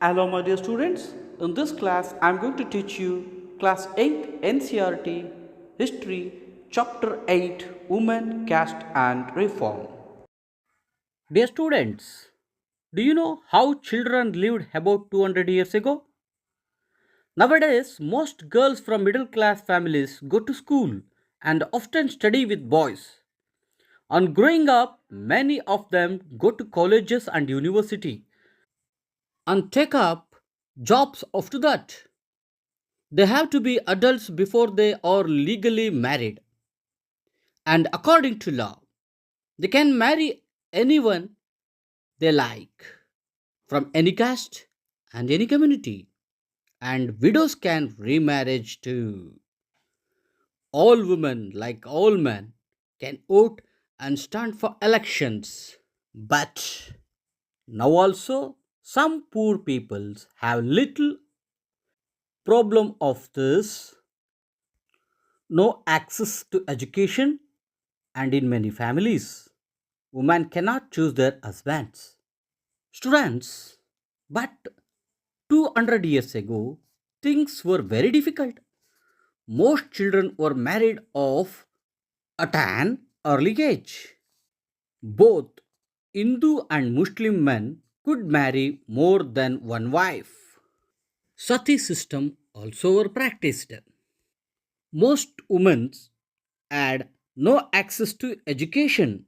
Hello, my dear students. In this class, I am going to teach you Class 8 NCRT History, Chapter 8 Women, Caste and Reform. Dear students, do you know how children lived about 200 years ago? Nowadays, most girls from middle class families go to school and often study with boys. On growing up, many of them go to colleges and university and take up jobs after that. They have to be adults before they are legally married. And according to law, they can marry anyone they like from any caste and any community. And widows can remarriage too. All women, like all men, can vote and stand for elections. But now also, some poor peoples have little problem of this, no access to education, and in many families, women cannot choose their husbands. Students, but 200 years ago, things were very difficult. Most children were married off at an early age. Both Hindu and Muslim men could marry more than one wife. Sati system also were practiced. Most women had no access to education.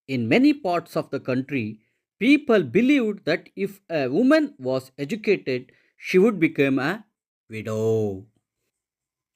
In many parts of the country, people believed that if a woman was educated, she would become a widow.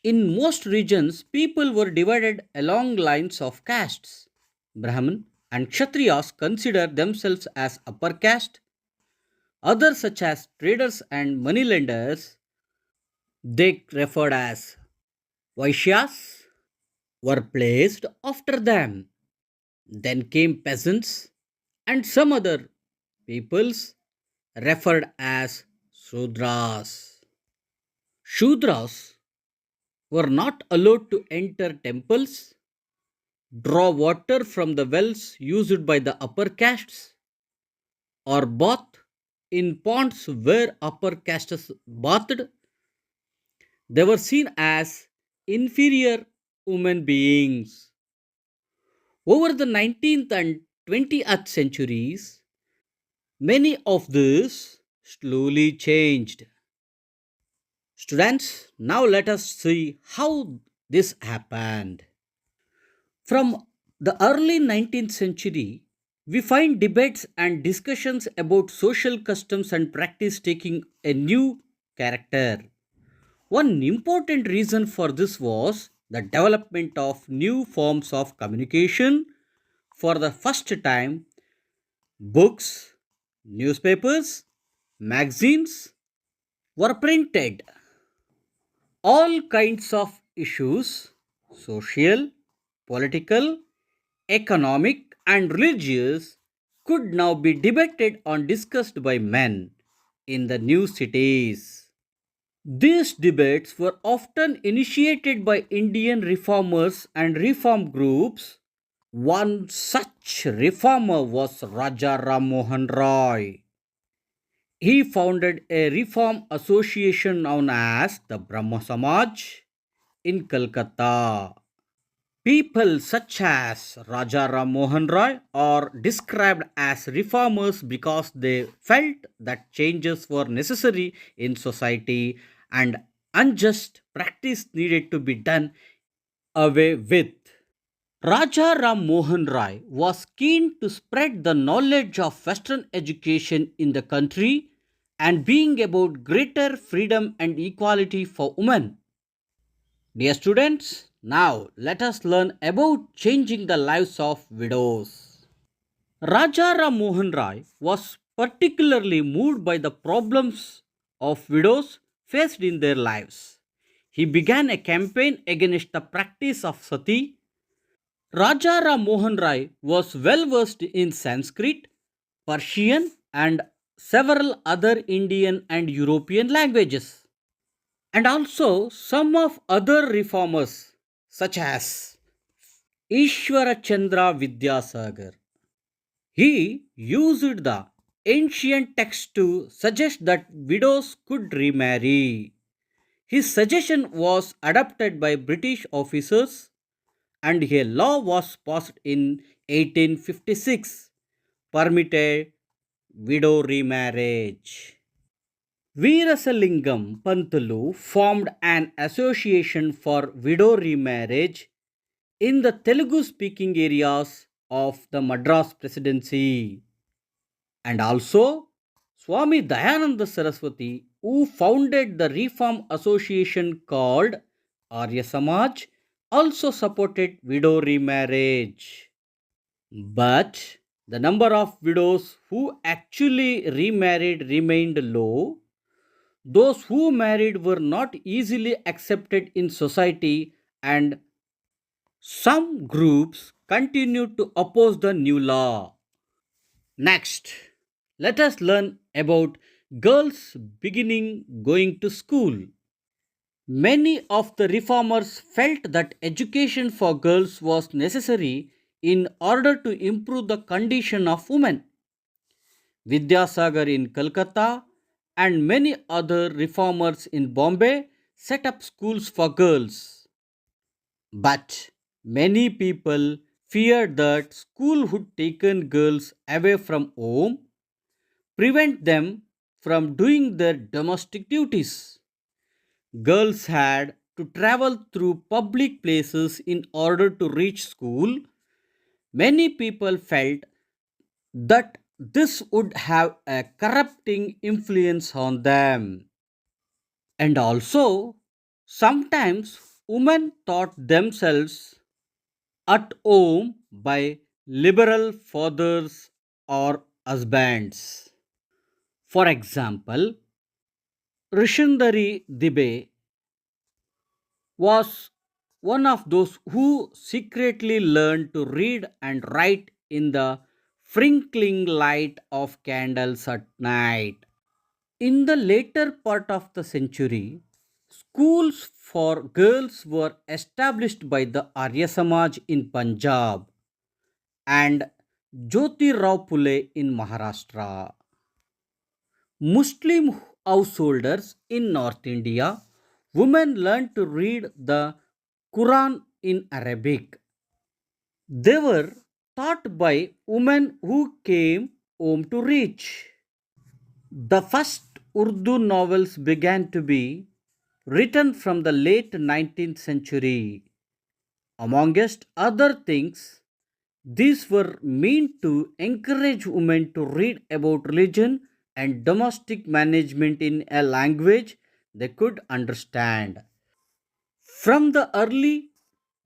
In most regions, people were divided along lines of castes. Brahmin and Kshatriyas consider themselves as upper caste. Others, such as traders and moneylenders, they referred as Vaishyas, were placed after them. Then came peasants and some other peoples referred as Sudras. Shudras were not allowed to enter temples, draw water from the wells used by the upper castes, or bath in ponds where upper castes bathed. They were seen as inferior human beings. Over the 19th and 20th centuries, many of these slowly changed. Students, now let us see how this happened. From the early 19th century, we find debates and discussions about social customs and practice taking a new character. One important reason for this was the development of new forms of communication. For the first time, books, newspapers, magazines were printed. All kinds of issues, social, political, economic, and religious, could now be debated and discussed by men in the new cities. These debates were often initiated by Indian reformers and reform groups. One such reformer was Raja Ram Mohan Roy. He founded a reform association known as the Brahma Samaj in Calcutta. People such as Raja Ram Mohan Roy are described as reformers because they felt that changes were necessary in society and unjust practice needed to be done away with. Raja Ram Mohan Rai was keen to spread the knowledge of Western education in the country and being about greater freedom and equality for women. Dear students, now let us learn about changing the lives of widows. Raja Ram Mohan Rai was particularly moved by the problems of widows faced in their lives. He began a campaign against the practice of sati. Raja Ram Mohan Rai was well versed in Sanskrit, Persian, and several other Indian and European languages, and also some of other reformers such as Ishwara Chandra Vidyasagar. He used the ancient texts to suggest that widows could remarry. His suggestion was adopted by British officers and a law was passed in 1856 permitted widow remarriage. Veerasalingam Pantulu formed an association for widow remarriage in the Telugu speaking areas of the Madras Presidency. And also, Swami Dayananda Saraswati, who founded the Reform Association called Arya Samaj, also supported widow remarriage. But the number of widows who actually remarried remained low. Those who married were not easily accepted in society, and some groups continued to oppose the new law. Next, let us learn about girls beginning going to school. Many of the reformers felt that education for girls was necessary in order to improve the condition of women. Vidyasagar in Calcutta and many other reformers in Bombay set up schools for girls. But many people feared that school would take girls away from home, prevent them from doing their domestic duties. Girls had to travel through public places in order to reach school. Many people felt that this would have a corrupting influence on them. And also, sometimes women taught themselves at home by liberal fathers or husbands. For example, Rishundari Dibe was one of those who secretly learned to read and write in the frinkling light of candles at night. In the later part of the century, schools for girls were established by the Arya Samaj in Punjab and Jyoti Rao Pule in Maharashtra. Muslim householders in North India, women learned to read the Quran in Arabic. They were taught by women who came home to reach. The first Urdu novels began to be written from the late 19th century. Amongst other things, these were meant to encourage women to read about religion and domestic management in a language they could understand. From the early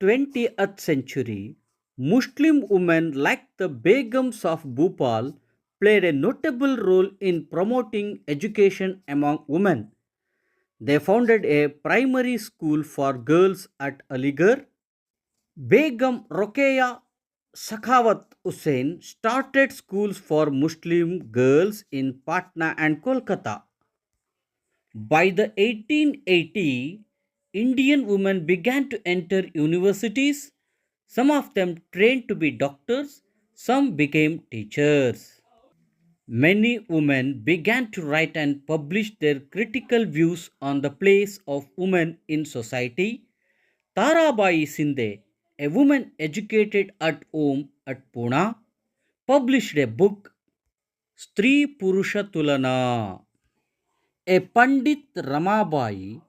20th century, Muslim women like the Begums of Bhopal played a notable role in promoting education among women. They founded a primary school for girls at Aligarh. Begum Rokeya Sakhawat Hussain started schools for Muslim girls in Patna and Kolkata. By the 1880, Indian women began to enter universities. Some of them trained to be doctors, some became teachers. Many women began to write and publish their critical views on the place of women in society. Tarabai Sinde, a woman educated at home at Pune, published a book, Stri Purusha Tulana. A Pandit Ramabai,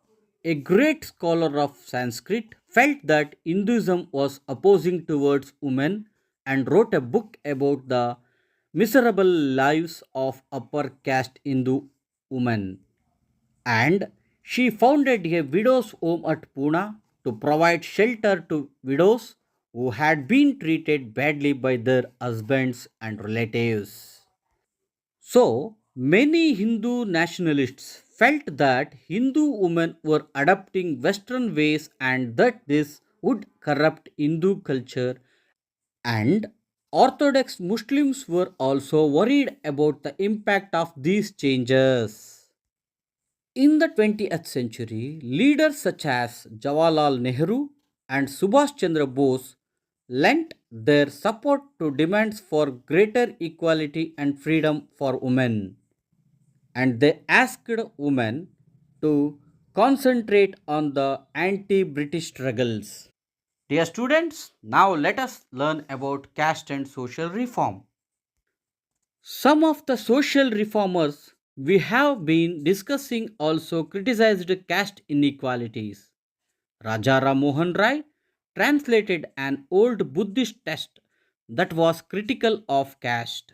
a great scholar of Sanskrit, felt that Hinduism was opposing towards women and wrote a book about the miserable lives of upper caste Hindu women. And she founded a widows' home at Pune to provide shelter to widows who had been treated badly by their husbands and relatives. So, many Hindu nationalists felt that Hindu women were adopting Western ways and that this would corrupt Hindu culture, and Orthodox Muslims were also worried about the impact of these changes. In the 20th century, leaders such as Jawaharlal Nehru and Subhash Chandra Bose lent their support to demands for greater equality and freedom for women. And they asked women to concentrate on the anti British struggles. Dear students, now let us learn about caste and social reform. Some of the social reformers we have been discussing also criticized caste inequalities. Raja Ram Mohan Rai translated an old Buddhist text that was critical of caste.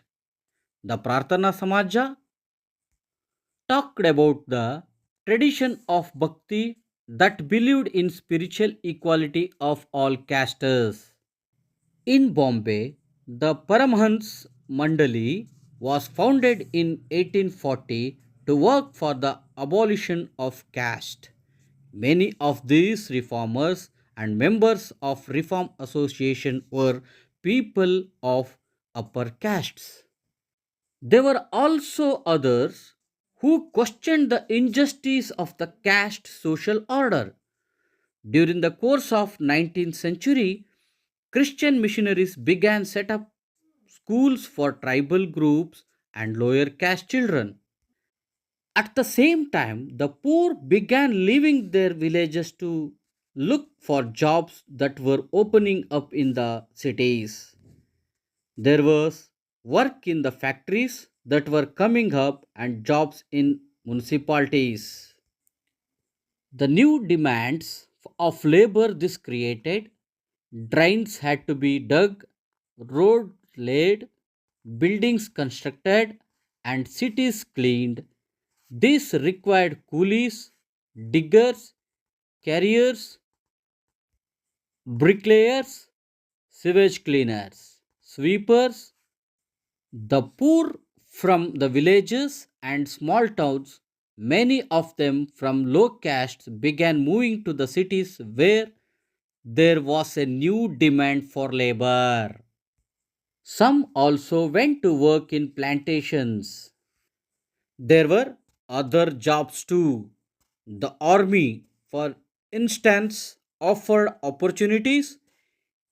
The Prarthana Samaja talked about the tradition of bhakti that believed in spiritual equality of all castes. In Bombay, the Paramhans Mandali was founded in 1840 to work for the abolition of caste. Many of these reformers and members of Reform Association were people of upper castes. There were also others who questioned the injustice of the caste social order. During the course of 19th century, Christian missionaries began set up schools for tribal groups and lower caste children. At the same time, the poor began leaving their villages to look for jobs that were opening up in the cities. There was work in the factories that were coming up and jobs in municipalities. The new demands of labor this created: drains had to be dug, roads laid, buildings constructed, and cities cleaned. This required coolies, diggers, carriers, bricklayers, sewage cleaners, sweepers. The poor from the villages and small towns, many of them from low castes, began moving to the cities where there was a new demand for labor. Some also went to work in plantations. There were other jobs too. The army, for instance, offered opportunities.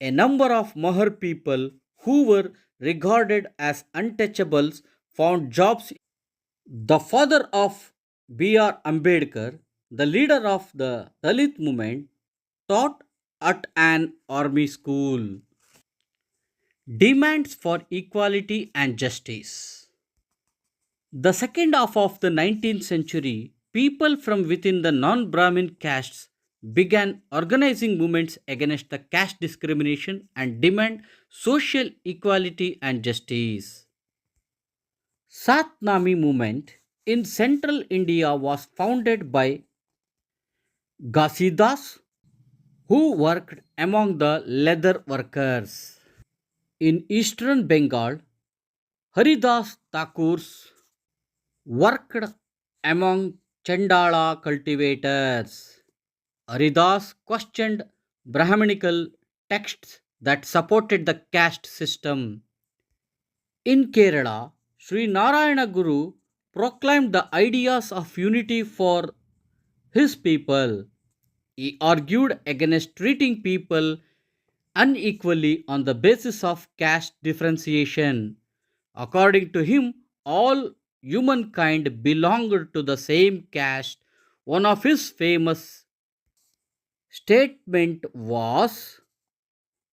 A number of Mahar people who were regarded as untouchables found jobs. The father of B.R. Ambedkar, the leader of the Dalit movement, taught at an army school. Demands for equality and justice. The second half of the 19th century, people from within the non Brahmin castes began organizing movements against the caste discrimination and demand social equality and justice. Satnami movement in central India was founded by Ghasidas, who worked among the leather workers. In eastern Bengal, Haridas Thakurs worked among Chandala cultivators. Haridas questioned Brahminical texts that supported the caste system. In Kerala, Sri Narayana Guru proclaimed the ideas of unity for his people. He argued against treating people unequally on the basis of caste differentiation. According to him, all humankind belonged to the same caste. One of his famous statement was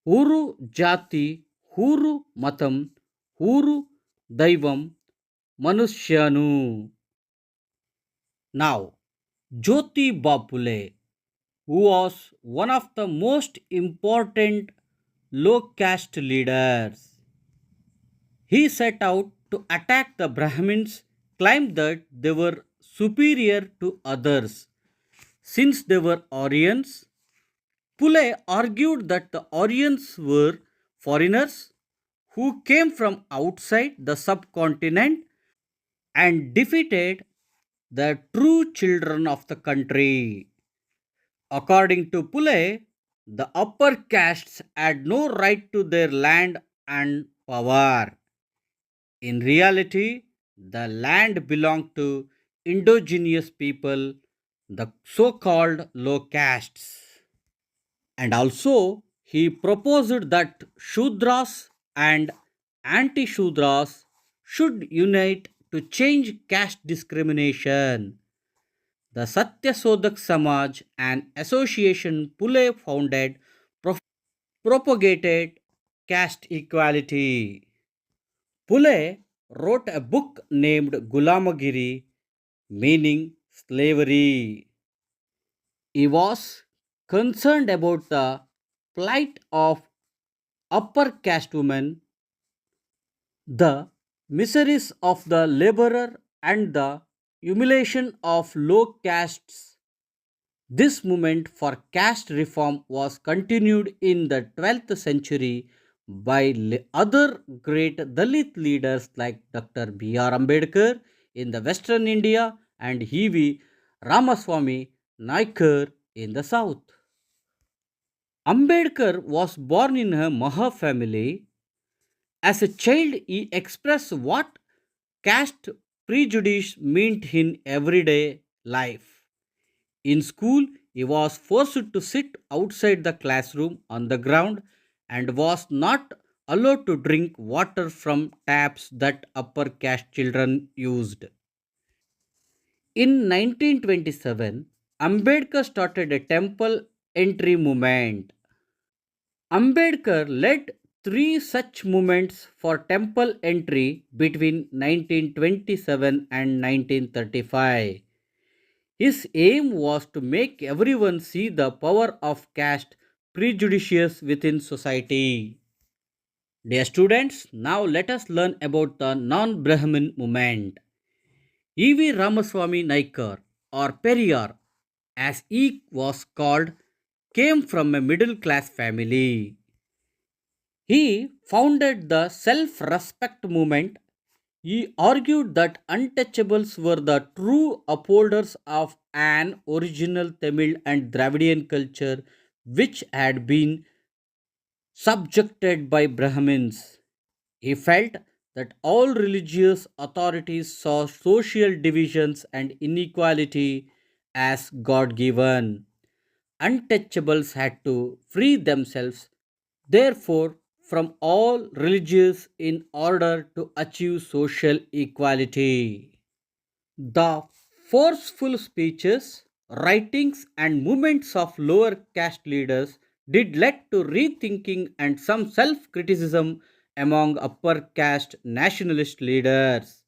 Uru Jati, Uru Matam, Uru Daivam, Manushyanu. Now, Jyoti Bapule, who was one of the most important low caste leaders. He set out to attack the Brahmins, claimed that they were superior to others. Since they were Aryans, Pule argued that the Aryans were foreigners who came from outside the subcontinent and defeated the true children of the country. According to Pule, the upper castes had no right to their land and power. In reality, the land belonged to indigenous people, the so called low castes. And also, He proposed that Shudras and anti Shudras should unite to change caste discrimination. The Satyasodak Samaj, an association Pule founded, propagated caste equality. Pule wrote a book named Gulamagiri, meaning slavery. He was concerned about the plight of upper caste women, the miseries of the laborer, and the humiliation of low castes. This movement for caste reform was continued in the 12th century by other great Dalit leaders like Dr. B.R. Ambedkar in the western India and E.V. Ramaswamy Naikar in the south. Ambedkar was born in a Maha family. As a child, he expressed what caste prejudice meant in everyday life. In school, he was forced to sit outside the classroom on the ground and was not allowed to drink water from taps that upper caste children used. In 1927, Ambedkar started a temple entry movement. Ambedkar led three such movements for temple entry between 1927 and 1935. His aim was to make everyone see the power of caste prejudices within society. Dear students, now let us learn about the non Brahmin movement. E.V. Ramaswamy Naikar, or Periyar, as he was called, came from a middle class family. He founded the self respect movement. He argued that untouchables were the true upholders of an original Tamil and Dravidian culture which had been subjected by Brahmins. He felt that all religious authorities saw social divisions and inequality as God given. Untouchables had to free themselves, therefore, from all religions in order to achieve social equality. The forceful speeches, writings, and movements of lower caste leaders did lead to rethinking and some self criticism among upper caste nationalist leaders.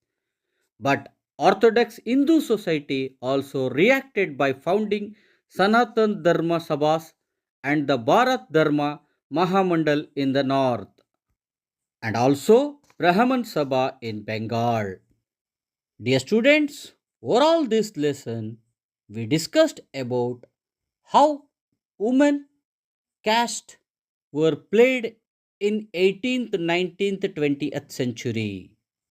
But Orthodox Hindu society also reacted by founding Sanatan Dharma Sabhas and the Bharat Dharma Mahamandal in the north, and also Brahman Sabha in Bengal. Dear students, overall this lesson we discussed about how women caste were played in 18th, 19th, 20th century.